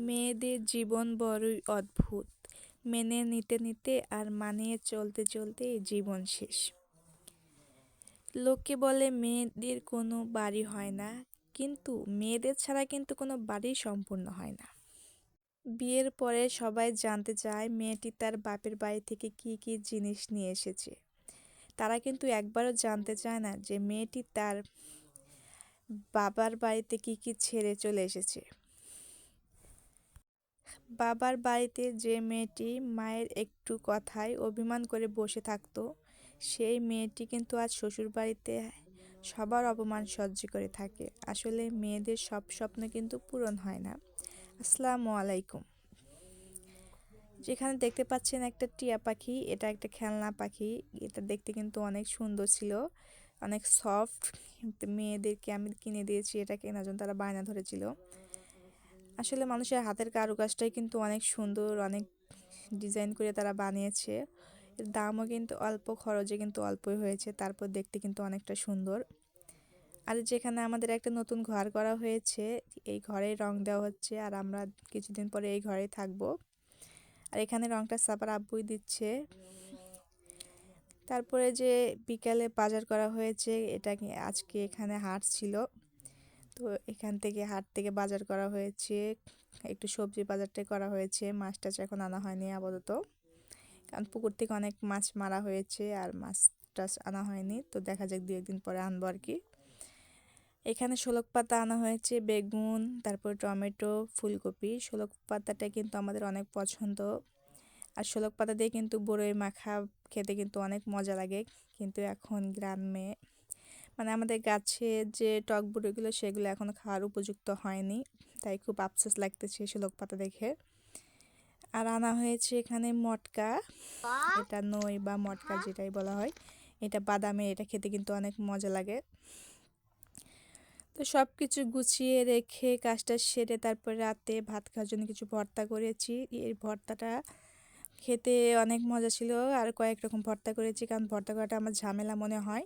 মেয়েদের জীবন বড়ই অদ্ভুত। মেনে নিতে নিতে আর মানিয়ে চলতে চলতে জীবন শেষ। লোকে বলে মেয়েদের কোনো বাড়ি হয় না, কিন্তু মেয়েদের ছাড়া কিন্তু কোনো বাড়ি সম্পূর্ণ হয় না। বিয়ের পরে সবাই জানতে চায় মেয়েটি তার বাপের বাড়ি থেকে কি কি জিনিস নিয়ে এসেছে। তারা কিন্তু একবারও জানতে চায় না যে মেয়েটি তার বাবার বাড়িতে কি কি ছেড়ে চলে এসেছে। বাবার বাড়িতে যে মেয়েটি মায়ের একটু কথায় অভিমান করে বসে থাকতো, সেই মেয়েটি কিন্তু আজ শ্বশুর বাড়িতে সবার অপমান সহ্য করে থাকে। আসলে মেয়েদের সব স্বপ্ন কিন্তু পূরণ হয় না। আসসালামু আলাইকুম। যেখানে দেখতে পাচ্ছেন একটা টিয়া পাখি, এটা একটা খেলনা পাখি। এটা দেখতে কিন্তু অনেক সুন্দর ছিল, অনেক সফট। মেয়েদেরকে আমি কিনে দিয়েছি এটা কেনার জন্য, তারা বায়না ধরেছিল। আসলে মানুষের হাতের কারুকাজটাই কিন্তু অনেক সুন্দর, অনেক ডিজাইন করে তারা বানিয়েছে। এর দামও কিন্তু অল্প, খরচে কিন্তু অল্পই হয়েছে, তারপর দেখতে কিন্তু অনেকটা সুন্দর। আর যেখানে আমাদের একটা নতুন ঘর করা হয়েছে, এই ঘরেই রং দেওয়া হচ্ছে, আর আমরা কিছুদিন পরে এই ঘরেই থাকবো। আর এখানে রংটা সাপার আব্বুই দিচ্ছে। তারপরে যে বিকালে বাজার করা হয়েছে, এটা আজকে এখানে হাট ছিল, তো এখান থেকে হাট থেকে বাজার করা হয়েছে। একটু সবজি বাজারটাই করা হয়েছে, মাছ টাছ এখন আনা হয়নি আপাতত, কারণ পুকুর থেকে অনেক মাছ মারা হয়েছে আর মাছ টাছ আনা হয়নি। তো দেখা যাক 2-1 দিন পরে আনবো আর কি। এখানে শোলক পাতা আনা হয়েছে, বেগুন, তারপর টমেটো, ফুলকপি। শোলক পাতাটা কিন্তু আমাদের অনেক পছন্দ, আর শোলক পাতা দিয়ে কিন্তু বড়ই মাখা খেতে কিন্তু অনেক মজা লাগে। কিন্তু এখন গ্রামে মানে আমাদের গাছে যে টক বড়িগুলো, সেগুলো এখনও খাওয়ার উপযুক্ত হয়নি, তাই খুব আফসোস লাগতেছে শোলক পাতা দেখে। আর আনা হয়েছে এখানে মটকা, এটা নই বা মটকা যেটাই বলা হয়, এটা বাদামের, এটা খেতে কিন্তু অনেক মজা লাগে। তো সব কিছু গুছিয়ে রেখে কাজটা সেরে তারপর রাতে ভাত খাওয়ার জন্য কিছু ভর্তা করেছি। এই ভর্তাটা খেতে অনেক মজা ছিল, আর কয়েক রকম ভর্তা করেছি, কারণ ভর্তা করাটা আমার ঝামেলা মনে হয়।